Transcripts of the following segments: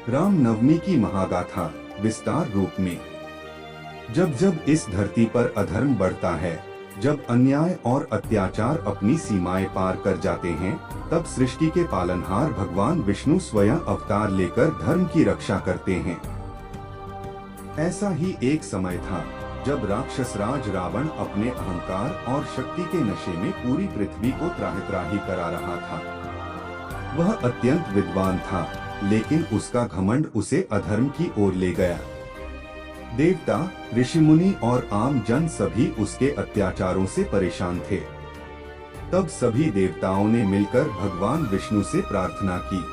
राम नवमी की महागाथा विस्तार रूप में। जब जब इस धरती पर अधर्म बढ़ता है, जब अन्याय और अत्याचार अपनी सीमाएं पार कर जाते हैं, तब सृष्टि के पालनहार भगवान विष्णु स्वयं अवतार लेकर धर्म की रक्षा करते हैं। ऐसा ही एक समय था जब राक्षस राज रावण अपने अहंकार और शक्ति के नशे में पूरी पृथ्वी को त्राहि-त्राहि करा रहा था। वह अत्यंत विद्वान था, लेकिन उसका घमंड उसे अधर्म की ओर ले गया। देवता, ऋषि मुनि और आम जन सभी उसके अत्याचारों से परेशान थे। तब सभी देवताओं ने मिलकर भगवान विष्णु से प्रार्थना की।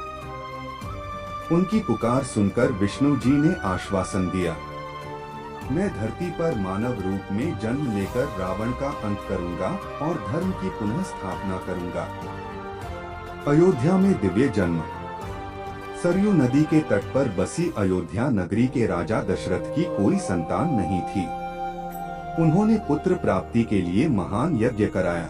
उनकी पुकार सुनकर विष्णु जी ने आश्वासन दिया, मैं धरती पर मानव रूप में जन्म लेकर रावण का अंत करूंगा और धर्म की पुनः स्थापना करूंगा। अयोध्या में दिव्य जन्म। सरयू नदी के तट पर बसी अयोध्या नगरी के राजा दशरथ की कोई संतान नहीं थी। उन्होंने पुत्र प्राप्ति के लिए महान यज्ञ कराया।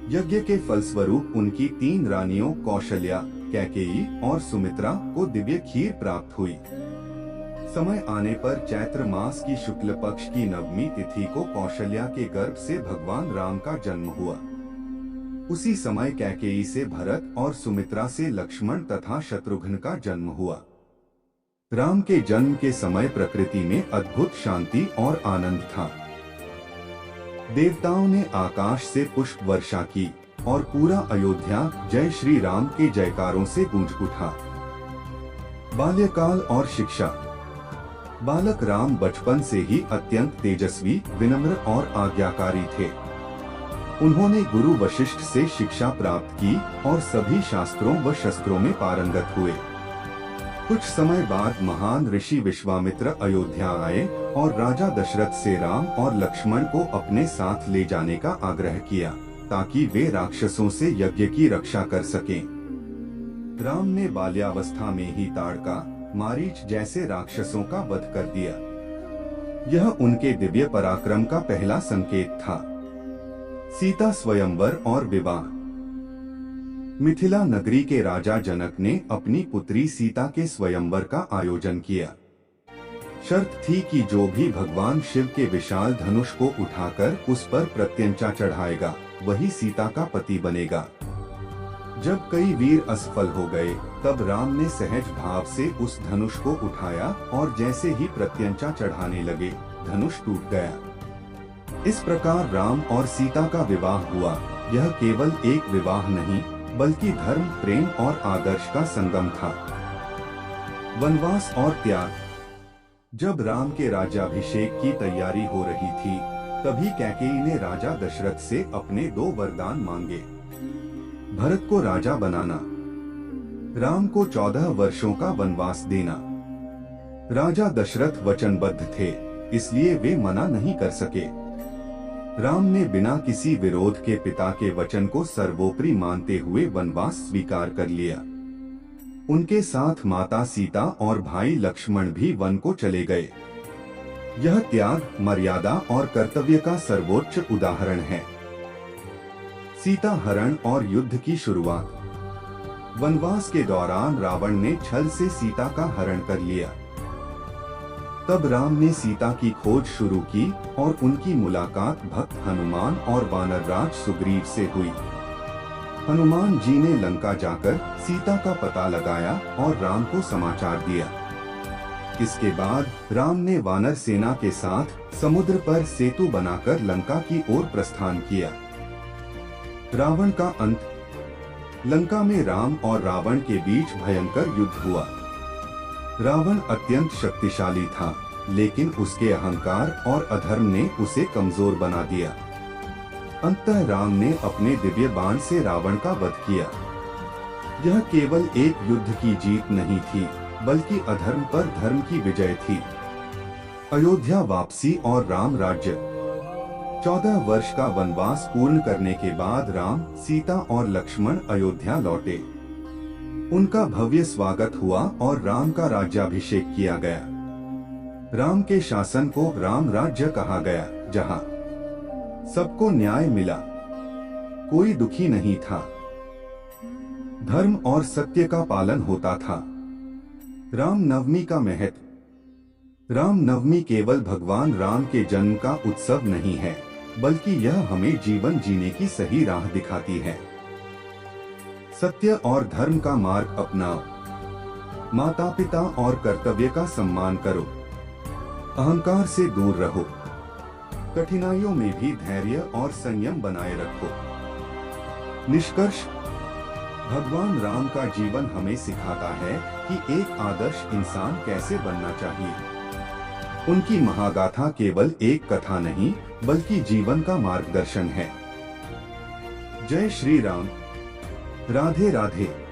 यज्ञ के फलस्वरूप उनकी 3 रानियों कौशल्या, कैकेयी और सुमित्रा को दिव्य खीर प्राप्त हुई। समय आने पर चैत्र मास की शुक्ल पक्ष की नवमी तिथि को कौशल्या के गर्भ से भगवान राम का जन्म हुआ। उसी समय कैकेयी से भरत और सुमित्रा से लक्ष्मण तथा शत्रुघ्न का जन्म हुआ। राम के जन्म के समय प्रकृति में अद्भुत शांति और आनंद था। देवताओं ने आकाश से पुष्प वर्षा की और पूरा अयोध्या जय श्री राम के जयकारों से गूंज उठा। बाल्यकाल और शिक्षा। बालक राम बचपन से ही अत्यंत तेजस्वी, विनम्र और आज्ञाकारी थे। उन्होंने गुरु वशिष्ठ से शिक्षा प्राप्त की और सभी शास्त्रों व शस्त्रों में पारंगत हुए। कुछ समय बाद महान ऋषि विश्वामित्र अयोध्या आए और राजा दशरथ से राम और लक्ष्मण को अपने साथ ले जाने का आग्रह किया, ताकि वे राक्षसों से यज्ञ की रक्षा कर सकें। राम ने बाल्यावस्था में ही ताड़का, मारीच जैसे राक्षसों का वध कर दिया। यह उनके दिव्य पराक्रम का पहला संकेत था। सीता स्वयंवर और विवाह। मिथिला नगरी के राजा जनक ने अपनी पुत्री सीता के स्वयंवर का आयोजन किया। शर्त थी कि जो भी भगवान शिव के विशाल धनुष को उठाकर उस पर प्रत्यंचा चढ़ाएगा, वही सीता का पति बनेगा। जब कई वीर असफल हो गए, तब राम ने सहज भाव से उस धनुष को उठाया और जैसे ही प्रत्यंचा चढ़ाने लगे, धनुष टूट गया। इस प्रकार राम और सीता का विवाह हुआ। यह केवल एक विवाह नहीं, बल्कि धर्म, प्रेम और आदर्श का संगम था। वनवास और त्याग। जब राम के राज्याभिषेक की तैयारी हो रही थी, तभी कैकेयी ने राजा दशरथ से अपने 2 वरदान मांगे। भरत को राजा बनाना, राम को 14 वर्षों का वनवास देना। राजा दशरथ वचनबद्ध थे, इसलिए वे मना नहीं कर सके। राम ने बिना किसी विरोध के पिता के वचन को सर्वोपरि मानते हुए वनवास स्वीकार कर लिया। उनके साथ माता सीता और भाई लक्ष्मण भी वन को चले गए। यह त्याग, मर्यादा और कर्तव्य का सर्वोच्च उदाहरण है। सीता हरण और युद्ध की शुरुआत। वनवास के दौरान रावण ने छल से सीता का हरण कर लिया। तब राम ने सीता की खोज शुरू की और उनकी मुलाकात भक्त हनुमान और वानरराज सुग्रीव से हुई। हनुमान जी ने लंका जाकर सीता का पता लगाया और राम को समाचार दिया। इसके बाद राम ने वानर सेना के साथ समुद्र पर सेतु बनाकर लंका की ओर प्रस्थान किया। रावण का अंत। लंका में राम और रावण के बीच भयंकर युद्ध हुआ। रावण अत्यंत शक्तिशाली था, लेकिन उसके अहंकार और अधर्म ने उसे कमजोर बना दिया। अंततः राम ने अपने दिव्य बाण से रावण का वध किया। यह केवल एक युद्ध की जीत नहीं थी, बल्कि अधर्म पर धर्म की विजय थी। अयोध्या वापसी और राम राज्य। 14 वर्ष का वनवास पूर्ण करने के बाद राम, सीता और लक्ष्मण अयोध्या लौटे। उनका भव्य स्वागत हुआ और राम का राज्याभिषेक किया गया। राम के शासन को राम राज्य कहा गया, जहां सबको न्याय मिला, कोई दुखी नहीं था, धर्म और सत्य का पालन होता था। रामनवमी का महत्व। रामनवमी केवल भगवान राम के जन्म का उत्सव नहीं है, बल्कि यह हमें जीवन जीने की सही राह दिखाती है। सत्य और धर्म का मार्ग अपनाओ, माता पिता और कर्तव्य का सम्मान करो, अहंकार से दूर रहो, कठिनाइयों में भी धैर्य और संयम बनाए रखो। निष्कर्ष, भगवान राम का जीवन हमें सिखाता है कि एक आदर्श इंसान कैसे बनना चाहिए। उनकी महागाथा केवल एक कथा नहीं, बल्कि जीवन का मार्गदर्शन है। जय श्री राम। राधे राधे।